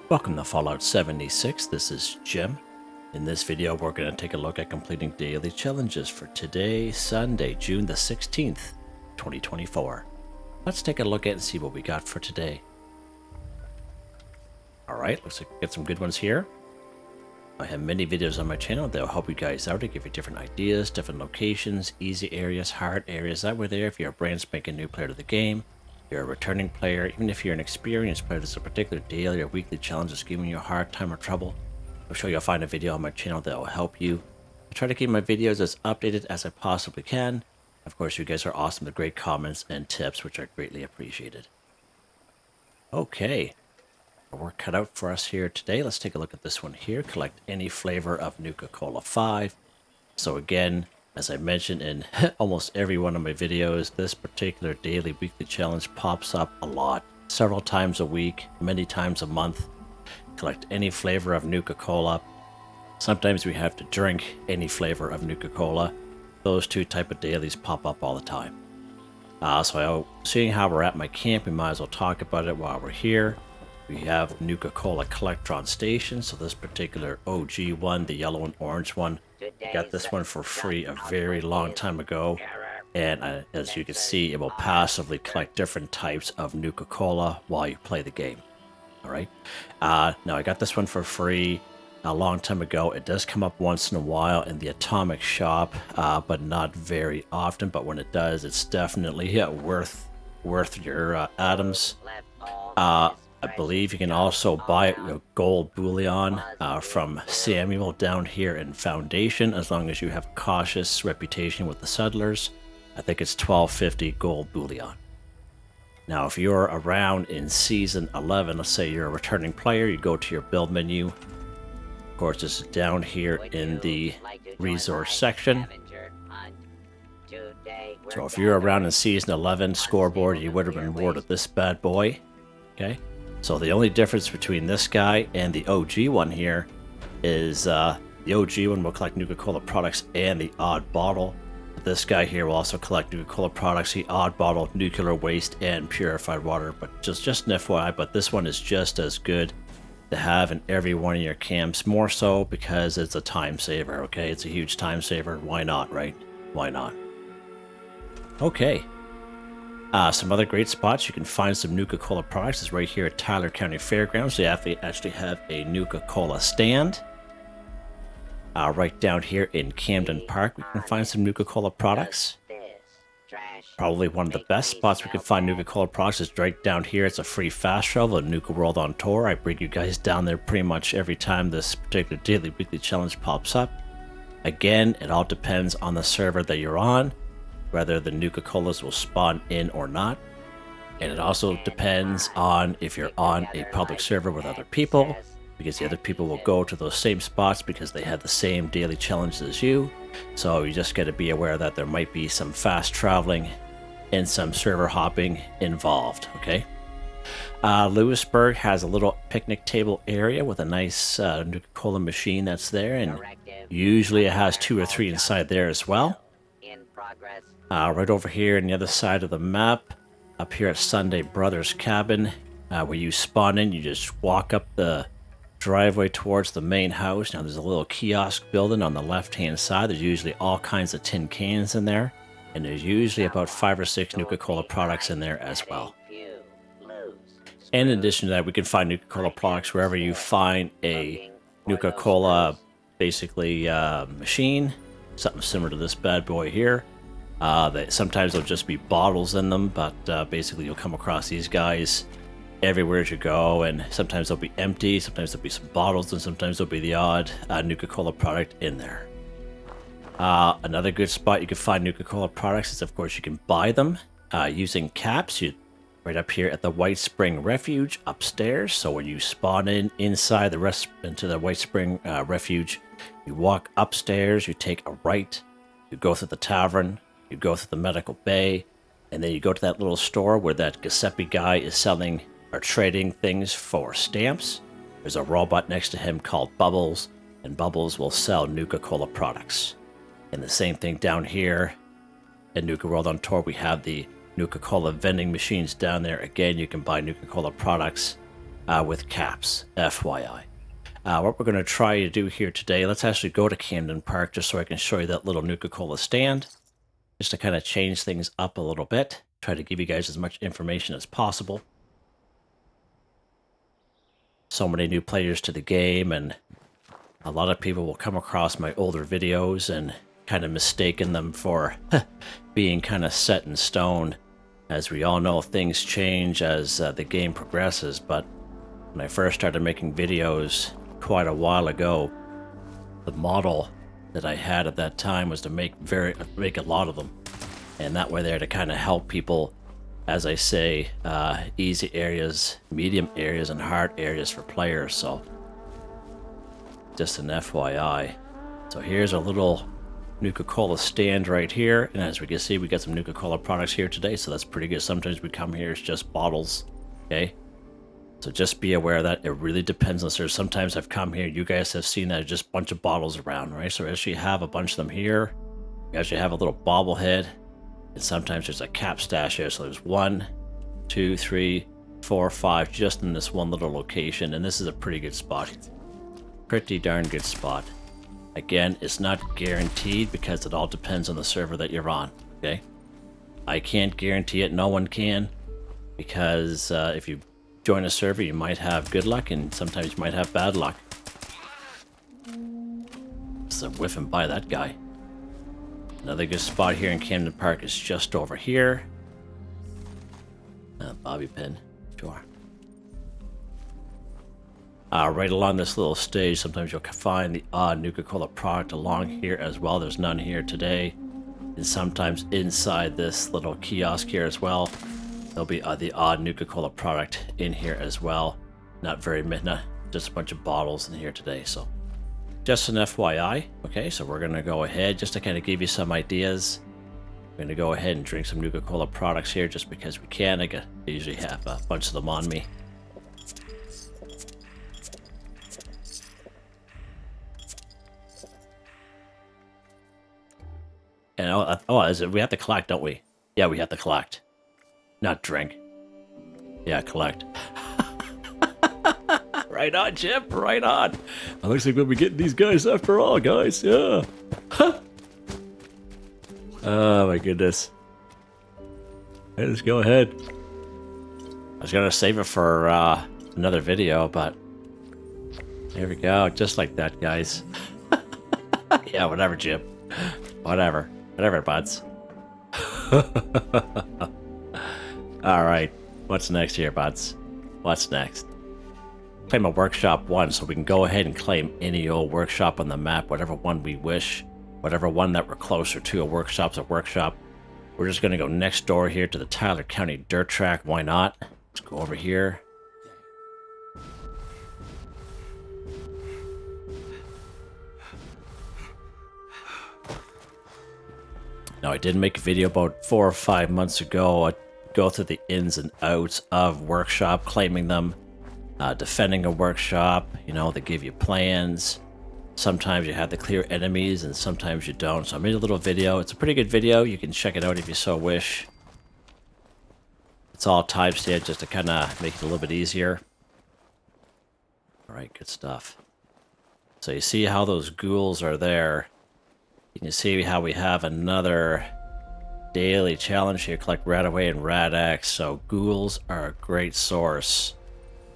Welcome to Fallout 76, this is Jim. In this video we're going to take a look at completing daily challenges for today, Sunday, June the 16th, 2024. Let's take a look at and see what we got for today. Alright, looks like we get some good ones here. I have many videos on my channel that will help you guys out to give you different ideas, different locations, easy areas, hard areas. That way there if you're a brand spanking new player to the game, you're a returning player, even if you're an experienced player, there's a particular daily or weekly challenge that's giving you a hard time or trouble. I'm sure you'll find a video on my channel that will help you. I try to keep my videos as updated as I possibly can. Of course, you guys are awesome with great comments and tips, which are greatly appreciated. Okay, work cut out for us here today. Let's take a look at this one here. Collect any flavor of Nuka-Cola 5. So again, as I mentioned in almost every one of my videos, this particular daily weekly challenge pops up a lot. Several times a week, many times a month. Collect any flavor of Nuka-Cola. Sometimes we have to drink any flavor of Nuka-Cola. Those two type of dailies pop up all the time. Seeing how we're at my camp, we might as well talk about it while we're here. We have Nuka-Cola Protectron Station, so this particular OG one, the yellow and orange one, I got this one for free a very long time ago, and as you can see, it will passively collect different types of Nuka-Cola while you play the game. Alright, now I got this one for free a long time ago. It does come up once in a while in the atomic shop, but not very often, but when it does, it's definitely worth your atoms. I believe you can also buy gold bullion from Samuel down here in Foundation, as long as you have a cautious reputation with the settlers. I think it's 1250 gold bullion. Now, if you're around in Season 11, let's say you're a returning player, you go to your build menu. Of course, it's down here in the resource section. So if you're around in Season 11 scoreboard, you would have been awarded this bad boy. Okay. So the only difference between this guy and the OG one here is the OG one will collect Nuka-Cola products and the odd bottle. This guy here will also collect Nuka-Cola products, the odd bottle, nuclear waste, and purified water. But just an FYI, but this one is just as good to have in every one of your camps. More so because it's a time saver, okay? It's a huge time saver. Why not, right? Why not? Okay. Some other great spots you can find some Nuka-Cola products is right here at Tyler County Fairgrounds. They actually have a Nuka-Cola stand. Right down here in Camden Park, we can find some Nuka-Cola products. Probably one of the best spots we can find Nuka-Cola products is right down here. It's a free fast travel at Nuka World on Tour. I bring you guys down there pretty much every time this particular daily weekly challenge pops up. Again, it all depends on the server that you're on, whether the Nuka-Colas will spawn in or not. And it also depends on if you're on a public server with other people, because the other people will go to those same spots because they have the same daily challenges as you. So you just got to be aware that there might be some fast traveling and some server hopping involved, okay? Lewisburg has a little picnic table area with a nice Nuka-Cola machine that's there, and usually it has 2 or 3 inside there as well. Right over here on the other side of the map, up here at Sunday Brothers Cabin, where you spawn in, you just walk up the driveway towards the main house. Now there's a little kiosk building on the left-hand side. There's usually all kinds of tin cans in there, and there's usually about 5 or 6 Nuka-Cola products in there as well. And in addition to that, we can find Nuka-Cola products wherever you find a Nuka-Cola, basically, machine, something similar to this bad boy here. Sometimes there'll just be bottles in them, but basically you'll come across these guys everywhere as you go, and sometimes they'll be empty, sometimes there'll be some bottles, and sometimes there'll be the odd Nuka-Cola product in there. Another good spot you can find Nuka-Cola products is, of course, you can buy them using caps. Right up here at the White Spring Refuge upstairs. So when you spawn inside into the White Spring Refuge, you walk upstairs, you take a right, you go through the tavern, you go through the medical bay, and then you go to that little store where that Giuseppe guy is selling or trading things for stamps. There's a robot next to him called Bubbles, and Bubbles will sell Nuka-Cola products. And the same thing down here in Nuka World on Tour, we have the Nuka-Cola vending machines down there. Again, you can buy Nuka-Cola products with caps, FYI. What we're going to try to do here today, let's actually go to Camden Park just so I can show you that little Nuka-Cola stand. Just to kind of change things up a little bit. Try to give you guys as much information as possible. So many new players to the game, and a lot of people will come across my older videos and kind of mistaken them for being kind of set in stone. As we all know, things change as the game progresses, but when I first started making videos quite a while ago, the model that I had at that time was to make a lot of them, and that way there to kind of help people, as I say, easy areas, medium areas, and hard areas for players. So just an FYI. So here's a little Nuka-Cola stand right here, and as we can see, we got some Nuka-Cola products here today, so that's pretty good. Sometimes we come here, it's just bottles, okay? So just be aware of that. It really depends on the Sometimes I've come here, you guys have seen that just a bunch of bottles around, right? So we actually have a bunch of them here. We actually have a little bobblehead, and sometimes there's a cap stash here. So there's 1, 2, 3, 4, 5 just in this one little location, and this is a pretty good spot. Pretty darn good spot. Again, it's not guaranteed because it all depends on the server that you're on, okay? I can't guarantee it, no one can, because if you join a server, you might have good luck, and sometimes you might have bad luck. So whiffing by that guy. Another good spot here in Camden Park is just over here. Bobby pin, sure. Right along this little stage, sometimes you'll find the odd Nuka-Cola product along here as well. There's none here today. And sometimes inside this little kiosk here as well, there'll be the odd Nuka-Cola product in here as well. Not just a bunch of bottles in here today. So just an FYI. Okay, so we're going to go ahead just to kind of give you some ideas. We're going to go ahead and drink some Nuka-Cola products here just because we can. I usually have a bunch of them on me. And we have to collect, don't we? Yeah, we have to collect. Not drink. Yeah, collect. Right on, Chip. Right on. It looks like we'll be getting these guys after all, guys. Yeah. Oh, my goodness. Hey, let's go ahead. I was going to save it for another video, but there we go. Just like that, guys. Yeah, whatever, Chip. Whatever. Whatever, buds. Alright. What's next here, buds? What's next? Claim a workshop 1, so we can go ahead and claim any old workshop on the map, whatever one we wish. Whatever one that we're closer to. A workshop's a workshop. We're just going to go next door here to the Tyler County Dirt Track. Why not? Let's go over here. Now, I did make a video about 4 or 5 months ago. I go through the ins and outs of workshop, claiming them, defending a workshop. You know, they give you plans. Sometimes you have to clear enemies, and sometimes you don't. So I made a little video. It's a pretty good video. You can check it out if you so wish. It's all timestamped just to kind of make it a little bit easier. All right, good stuff. So you see how those ghouls are there. You can see how we have another daily challenge here. Collect RadAway and Rad-X. So ghouls are a great source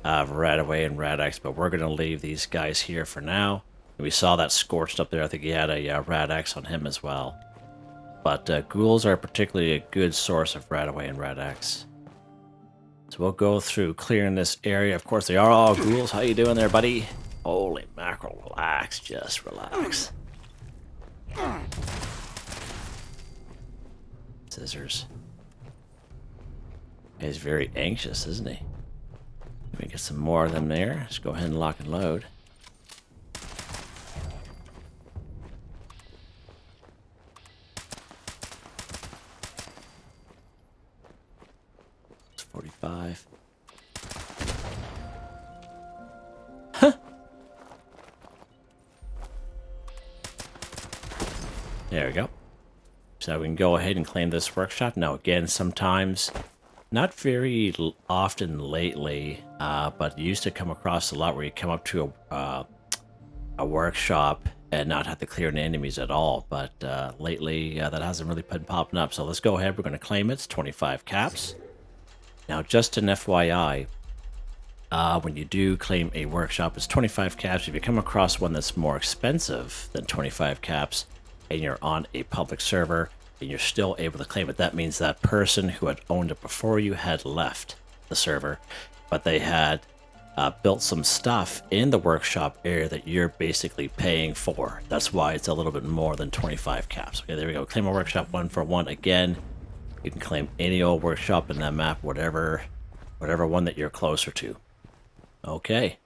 of RadAway and Rad-X, but we're going to leave these guys here for now. We saw that scorched up there. I think he had a Rad-X on him as well. But ghouls are particularly a good source of RadAway and Rad-X. So we'll go through clearing this area. Of course, they are all ghouls. How you doing there, buddy? Holy mackerel, relax. Just relax. Scissors. He's very anxious, isn't he? Let me get some more of them there. Let's go ahead and lock and load. It's 45. Huh. There we go. So we can go ahead and claim this workshop. Now again, sometimes Not very often lately, but you used to come across a lot where you come up to a workshop and not have to clear any enemies at all. But lately, that hasn't really been popping up. So let's go ahead. We're going to claim it. It's 25 caps. Now, just an FYI, when you do claim a workshop, it's 25 caps. If you come across one that's more expensive than 25 caps and you're on a public server and you're still able to claim it, that means that person who had owned it before you had left the server, but they had built some stuff in the workshop area that you're basically paying for. That's why it's a little bit more than 25 caps. Okay, there we go. Claim a workshop 1-for-1. Again, you can claim any old workshop in that map, whatever one that you're closer to. Okay.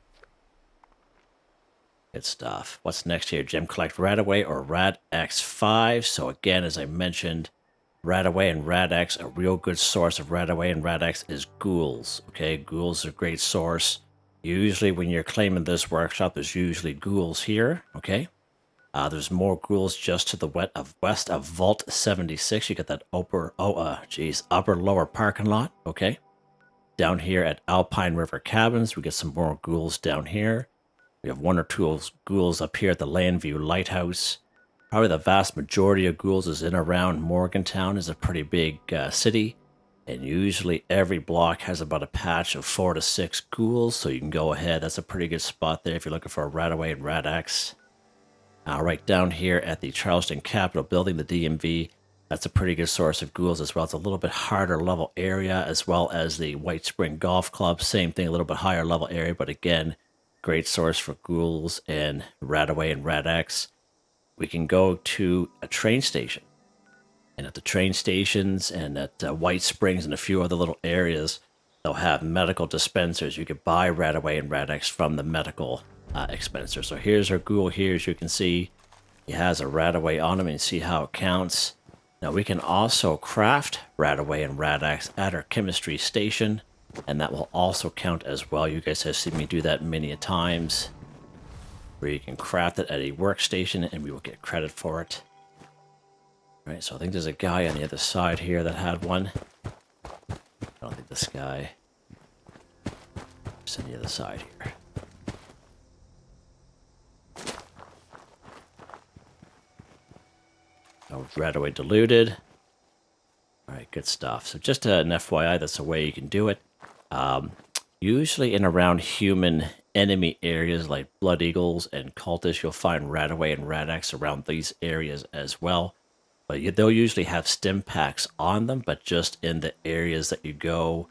Good stuff. What's next here? Gem collect RadAway or Rad-X 5. So again, as I mentioned, RadAway and Rad-X, a real good source of RadAway and Rad-X is ghouls. Okay, ghouls are a great source. Usually when you're claiming this workshop, there's usually ghouls here. Okay. There's more ghouls just to the west of Vault 76. You get that upper lower parking lot. Okay. Down here at Alpine River Cabins, we get some more ghouls down here. We have 1 or 2 ghouls up here at the Landview Lighthouse. Probably the vast majority of ghouls is in around Morgantown. Is a pretty big city. And usually every block has about a patch of 4 to 6 ghouls. So you can go ahead. That's a pretty good spot there if you're looking for a RadAway and Rad-X. Right down here at the Charleston Capitol Building, the DMV. That's a pretty good source of ghouls as well. It's a little bit harder level area, as well as the White Spring Golf Club. Same thing, a little bit higher level area, but again, great source for ghouls and RadAway and Rad-X. We can go to a train station. And at the train stations and at White Springs and a few other little areas, they'll have medical dispensers. You could buy RadAway and Rad-X from the medical dispenser. So here's our ghoul here, as you can see. He has a RadAway on him, and you see how it counts. Now we can also craft RadAway and Rad-X at our chemistry station, and that will also count as well. You guys have seen me do that many a times, where you can craft it at a workstation and we will get credit for it. All right, so I think there's a guy on the other side here that had one. I don't think this guy is on the other side here. RadAway diluted. All right, good stuff. So just an FYI, that's a way you can do it. Usually in around human enemy areas like Blood Eagles and Cultists, you'll find RadAway and Rad-X around these areas as well. But they'll usually have stim packs on them, but just in the areas that you go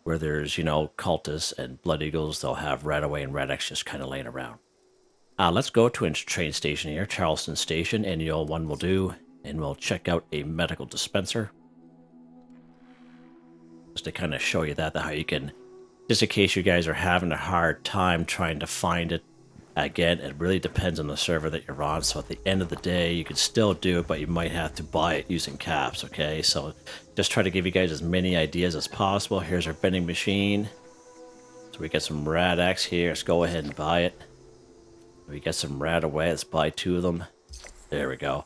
where there's, Cultists and Blood Eagles, they'll have RadAway and Rad-X just kind of laying around. Let's go to a train station here, Charleston Station, any old one will do. And we'll check out a medical dispenser. Just to kind of show you that how you can, just in case you guys are having a hard time trying to find it. Again, it really depends on the server that you're on. So at the end of the day, you can still do it, but you might have to buy it using caps, okay? So just try to give you guys as many ideas as possible. Here's our vending machine. So we got some Rad-X here. Let's go ahead and buy it. We got some RadAway. Let's buy 2 of them. There we go.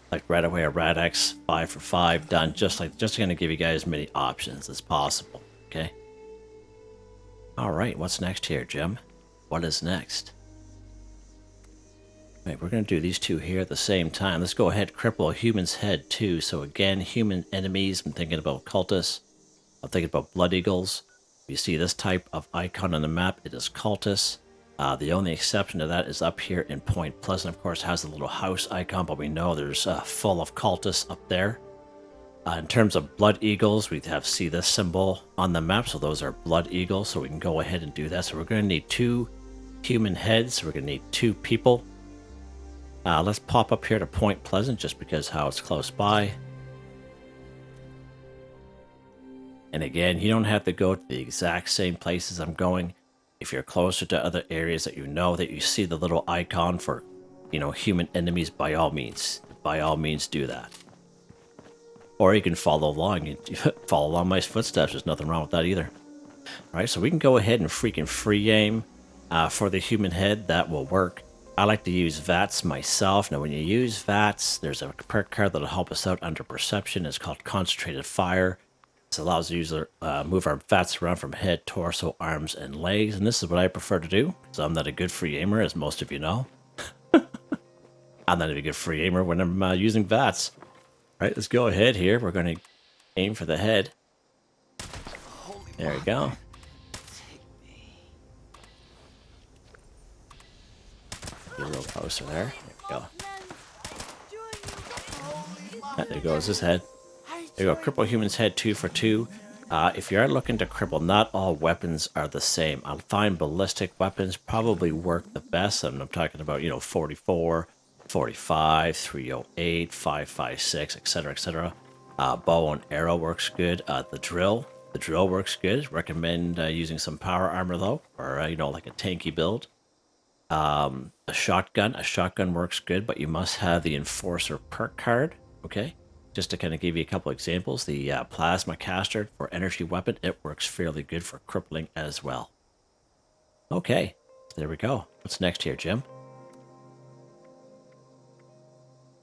Like RadAway or Rad-X, 5 for 5, done. Just going to give you guys as many options as possible. Okay. All right. What's next here, Jim? What is next? All right, we're going to do these 2 here at the same time. Let's go ahead. Cripple a human's head too. So again, human enemies. I'm thinking about cultists. I'm thinking about Blood Eagles. You see this type of icon on the map. It is cultists. The only exception to that is up here in Point Pleasant, of course, has a little house icon, but we know there's full of cultists up there. In terms of Blood Eagles, we see this symbol on the map, so those are Blood Eagles, so we can go ahead and do that. So we're going to need 2 human heads, so we're going to need 2 people. Let's pop up here to Point Pleasant, just because how it's close by. And again, you don't have to go to the exact same places I'm going. If you're closer to other areas that you see the little icon for, human enemies, by all means do that. Or you can follow along my footsteps. There's nothing wrong with that either. All right, so we can go ahead and freaking free aim for the human head. That will work. I like to use VATS myself. Now, when you use VATS, there's a perk card that'll help us out under perception. It's called Concentrated Fire. This allows the user move our vats around from head, torso, arms, and legs. And this is what I prefer to do, because I'm not a good free aimer, as most of you know. I'm not a good free aimer when I'm using vats. All right, let's go ahead here. We're going to aim for the head. There we go. Get a little closer there. There we go. There goes his head. There you go. Cripple human's head 2 for 2. If you are looking to cripple, not all weapons are the same. I'll find ballistic weapons probably work the best. And I'm talking about, 44, 45, 308, 556, etc., etc. Bow and arrow works good. The drill works good. Recommend using some power armor though, or like a tanky build. A shotgun works good, but you must have the enforcer perk card. Okay, just to kind of give you a couple examples, the plasma caster for energy weapon, it works fairly good for crippling as well. Okay, there we go. What's next here, Jim?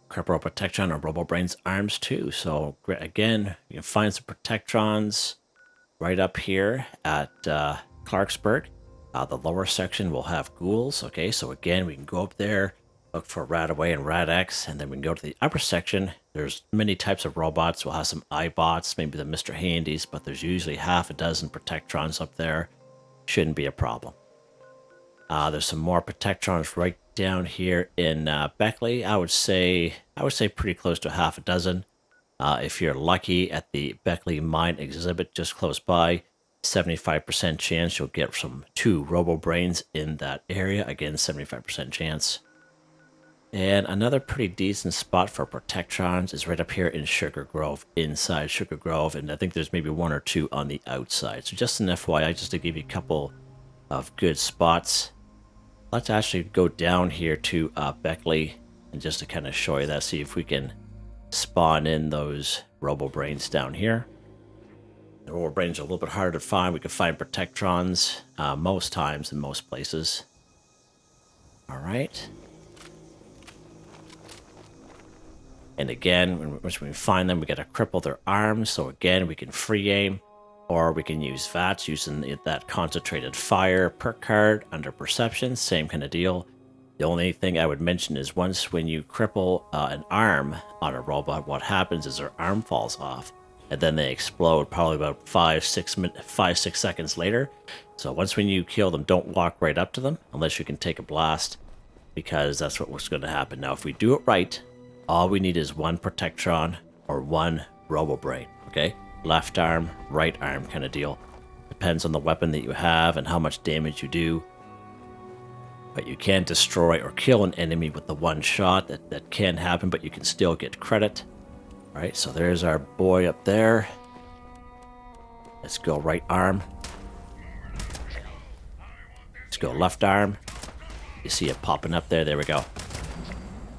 Cripple Protectron or Robobrain's arms too. So again, you can find some Protectrons right up here at Clarksburg. The lower section will have ghouls. Okay, so again, we can go up there, look for RadAway and Rad-X, and then we can go to the upper section. There's many types of robots. We'll have some iBots, maybe the Mr. Handys, but there's usually half a dozen Protectrons up there. Shouldn't be a problem. There's some more Protectrons right down here in Beckley. I would say pretty close to half a dozen. If you're lucky at the Beckley Mine exhibit just close by, 75% chance you'll get some 2 Robobrains in that area. Again, 75% chance. And another pretty decent spot for Protectrons is right up here in Sugar Grove, inside Sugar Grove, and I think there's maybe 1 or 2 on the outside. So just an FYI, just to give you a couple of good spots. Let's actually go down here to Beckley, and just to kind of show you that, see if we can spawn in those Robobrains down here. The Robobrains are a little bit harder to find. We can find Protectrons most times in most places. All right. And again, once we find them, we got to cripple their arms. So again, we can free aim, or we can use VATS using that concentrated fire perk card under perception. Same kind of deal. The only thing I would mention is when you cripple an arm on a robot, what happens is their arm falls off, and then they explode probably about 5-6 seconds later. So when you kill them, don't walk right up to them unless you can take a blast, because that's what's going to happen. Now, if we do it right, all we need is 1 Protectron or 1 Robobrain, okay? Left arm, right arm kind of deal. Depends on the weapon that you have and how much damage you do. But you can destroy or kill an enemy with the 1 shot. That can happen, but you can still get credit. All right, so there's our boy up there. Let's go right arm. Let's go left arm. You see it popping up there. There we go.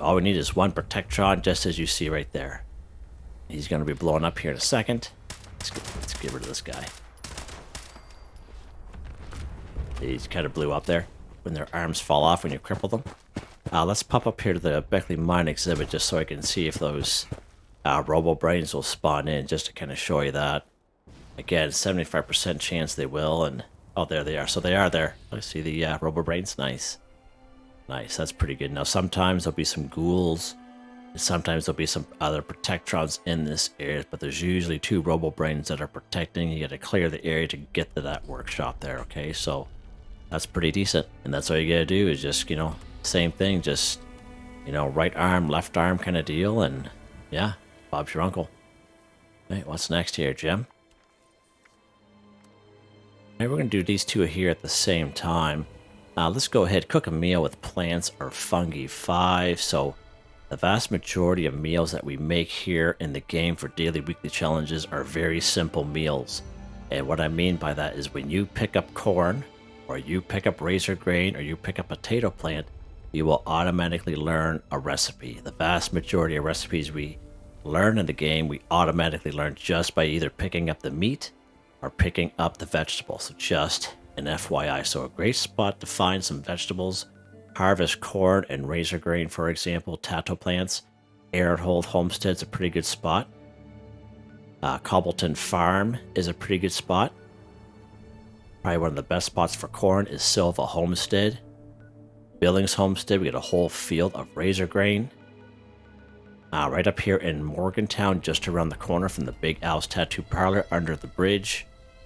All we need is 1 Protectron, just as you see right there. He's going to be blowing up here in a second. Let's get rid of this guy. He's kind of blew up there when their arms fall off when you cripple them. Let's pop up here to the Beckley Mine exhibit just so I can see if those Robobrains will spawn in, just to kind of show you that. Again, 75% chance they will, and oh, there they are. So they are there. I see the Robobrains. Nice. Nice, that's pretty good. Now, sometimes there'll be some ghouls, and sometimes there'll be some other Protectrons in this area, but there's usually 2 Robobrains that are protecting. You got to clear the area to get to that workshop there, okay? So that's pretty decent, and that's all you got to do is just, same thing, just, right arm, left arm kind of deal, and yeah, Bob's your uncle. Hey, what's next here, Jim? Maybe we're going to do these 2 here at the same time. Let's go ahead, cook a meal with plants or fungi 5. So the vast majority of meals that we make here in the game for daily, weekly challenges are very simple meals. And what I mean by that is when you pick up corn, or you pick up razor grain, or you pick up potato plant, you will automatically learn a recipe. The vast majority of recipes we learn in the game, we automatically learn just by either picking up the meat or picking up the vegetables. So just an FYI. So a great spot to find some vegetables, harvest corn and razor grain, for example, tato plants. Airhold Homestead's a pretty good spot. Cobbleton Farm is a pretty good spot. Probably one of the best spots for corn is Silva Homestead. Billings Homestead, we get a whole field of razor grain. Right up here in Morgantown, just around the corner from the Big Al's Tattoo Parlor under the bridge.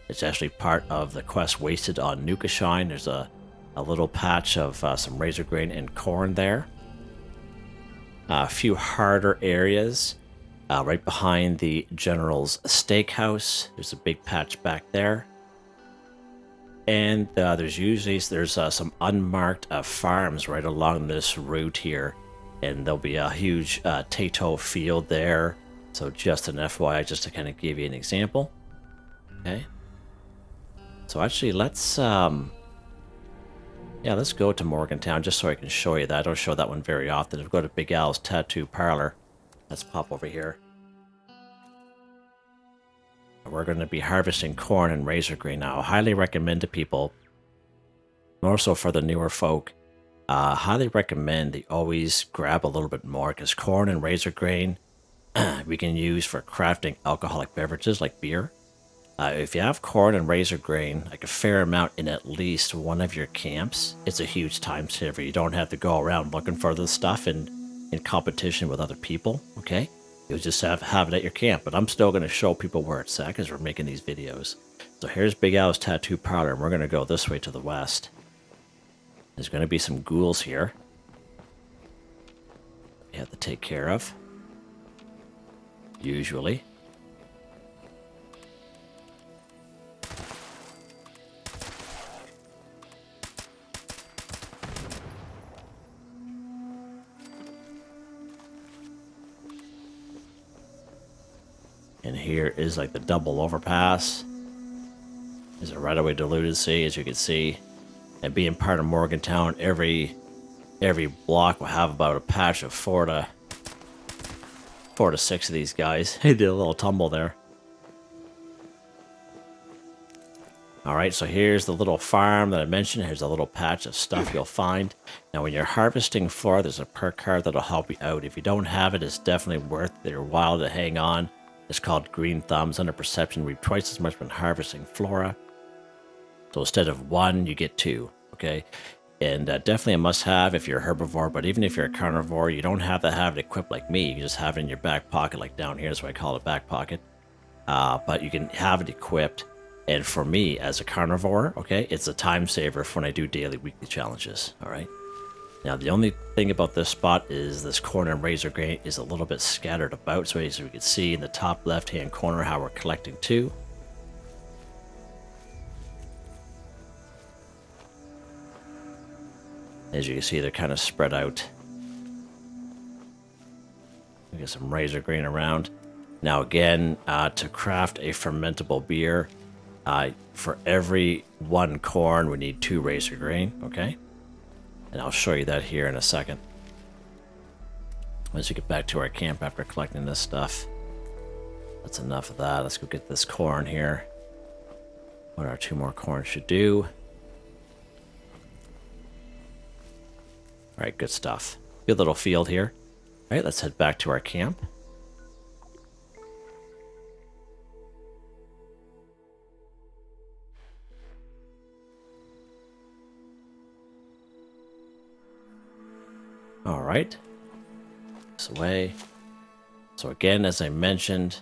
It's actually part of the quest wasted on Nuka-Shine. There's a little patch of some razor grain and corn there. A few harder areas right behind the General's Steakhouse. There's a big patch back there. And there's some unmarked farms right along this route here. And there'll be a huge Tato field there. So just an FYI, just to kind of give you an example. Okay. So actually, let's go to Morgantown just so I can show you that. I don't show that one very often. If we go to Big Al's Tattoo Parlor, let's pop over here. We're going to be harvesting corn and razor grain now. I highly recommend to people, more so for the newer folk, highly recommend they always grab a little bit more, because corn and razor grain we can use for crafting alcoholic beverages like beer. If you have corn and razor grain, like a fair amount in at least one of your camps, it's a huge time saver. You don't have to go around looking for this stuff in competition with other people, okay? You'll just have it at your camp. But I'm still going to show people where it's at because we're making these videos. So here's Big Al's Tattoo Parlor, and we're going to go this way to the west. There's going to be some ghouls here we have to take care of. Usually. And here is like the double overpass. There's a RadAway diluted sea, as you can see. And being part of Morgantown, every block will have about a patch of four to 6 of these guys. He did a little tumble there. Alright, so here's the little farm that I mentioned. Here's a little patch of stuff you'll find. Now when you're harvesting floor, there's a perk card that'll help you out. If you don't have it, it's definitely worth your while to hang on. It's called Green Thumbs. Under Perception, reap twice as much when harvesting flora. So instead of 1, you get 2, okay? And definitely a must-have if you're a herbivore, but even if you're a carnivore, you don't have to have it equipped like me. You can just have it in your back pocket, like down here is what I call it, back pocket. But you can have it equipped. And for me, as a carnivore, okay, it's a time saver for when I do daily, weekly challenges, all right? Now, the only thing about this spot is this corn and razor grain is a little bit scattered about. So as we can see in the top left-hand corner how we're collecting 2. As you can see, they're kind of spread out. We get some razor grain around. Now again, to craft a fermentable beer, for every 1 corn, we need 2 razor grain, okay? And I'll show you that here in a second. Once we get back to our camp after collecting this stuff. That's enough of that. Let's go get this corn here. What our 2 more corn should do. Alright, good stuff. Good little field here. Alright, let's head back to our camp. Alright. This away. So again, as I mentioned,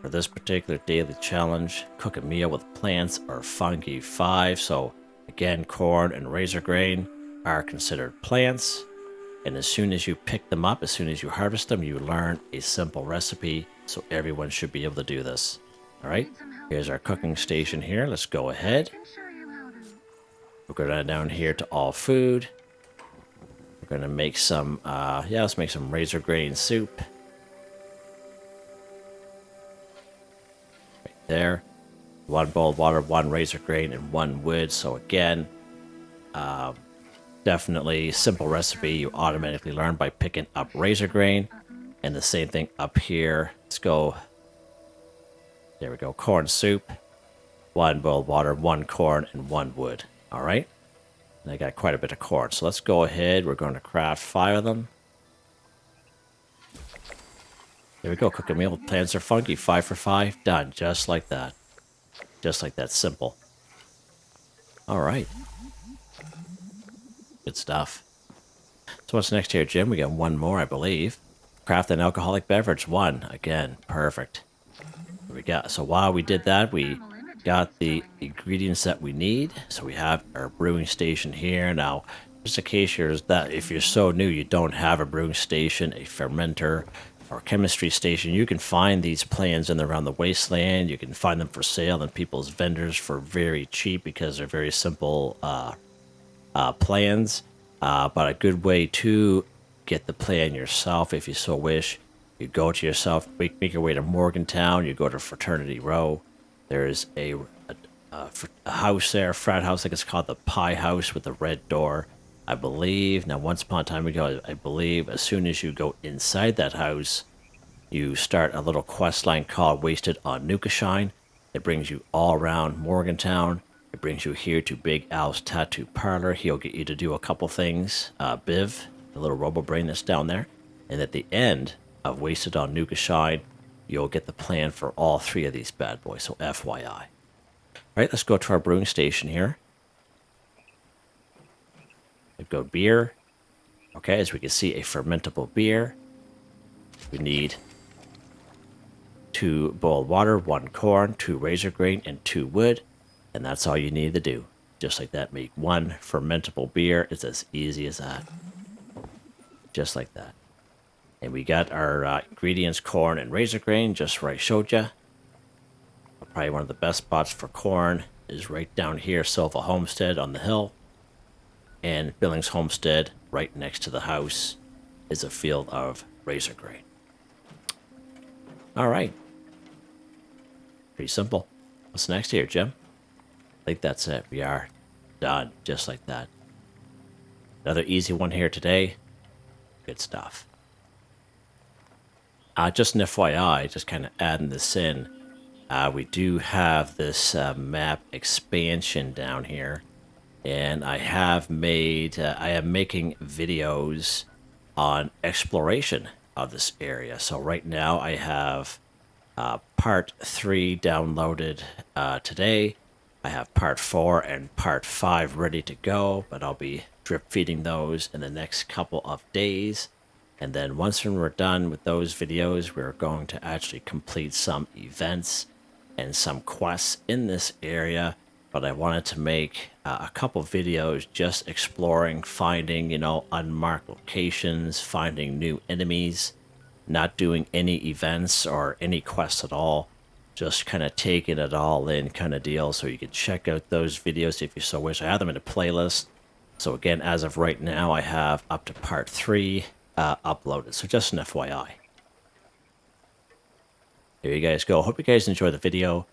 for this particular daily challenge, cook a meal with plants or fungi 5. So again, corn and razor grain are considered plants. And as soon as you pick them up, as soon as you harvest them, you learn a simple recipe. So everyone should be able to do this. Alright, here's our cooking station here. Let's go ahead. We'll go down here to all food. We're going to make some, let's make some razor grain soup. Right there. 1 bowl of water, 1 razor grain, and 1 wood. So again, definitely simple recipe you automatically learn by picking up razor grain. And the same thing up here. Let's go. There we go. Corn soup. 1 bowl of water, 1 corn, and 1 wood. All right. And I got quite a bit of corn. So let's go ahead. We're going to craft 5 of them. There we go. Cook a meal. Plants are funky. 5 for 5. Done. Just like that. Just like that. Simple. All right. Good stuff. So what's next here, Jim? We got one more, I believe. Craft an alcoholic beverage. 1. Again. Perfect. We got. So while we did that, we got the ingredients that we need. So we have our brewing station here. Now, just in case if you're so new, you don't have a brewing station, a fermenter, or chemistry station, you can find these plans in around the wasteland. You can find them for sale in people's vendors for very cheap because they're very simple plans. But a good way to get the plan yourself, if you so wish, you go to yourself, make your way to Morgantown. You go to Fraternity Row. There's a house there, a frat house. I think it's called the Pie House with the red door, I believe. Now, once upon a time ago, I believe as soon as you go inside that house, you start a little quest line called Wasted on Nuka-Shine. It brings you all around Morgantown. It brings you here to Big Al's Tattoo Parlor. He'll get you to do a couple things. Biv, the little Robobrain that's down there. And at the end of Wasted on Nuka-Shine, you'll get the plan for all 3 of these bad boys. So FYI. All right, let's go to our brewing station here. We go beer. Okay, as we can see, a fermentable beer. We need 2 boiled water, 1 corn, 2 razor grain, and 2 wood. And that's all you need to do. Just like that, make 1 fermentable beer. It's as easy as that. Just like that. And we got our ingredients, corn and razor grain, just where I showed you. Probably one of the best spots for corn is right down here, Silva Homestead on the hill. And Billings Homestead, right next to the house, is a field of razor grain. All right. Pretty simple. What's next here, Jim? I think that's it. We are done, just like that. Another easy one here today. Good stuff. Just an FYI, just kind of adding this in. We do have this map expansion down here. And I am making videos on exploration of this area. So right now I have part 3 downloaded today. I have part 4 and part 5 ready to go, but I'll be drip feeding those in the next couple of days. And then once we're done with those videos, we're going to actually complete some events and some quests in this area. But I wanted to make a couple videos just exploring, finding, unmarked locations, finding new enemies, not doing any events or any quests at all, just kind of taking it all in kind of deal. So you can check out those videos if you so wish. I have them in a playlist. So again, as of right now, I have up to part 3 uploaded. So just an FYI. There you guys go. Hope you guys enjoy the video.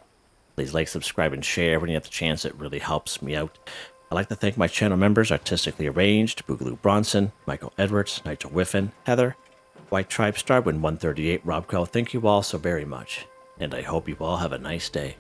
Please like, subscribe, and share when you have the chance. It really helps me out. I'd like to thank my channel members, Artistically Arranged, Boogaloo Bronson, Michael Edwards, Nigel Wiffen, Heather, Whitetribe, Starwin 138, Robco. Thank you all so very much, and I hope you all have a nice day.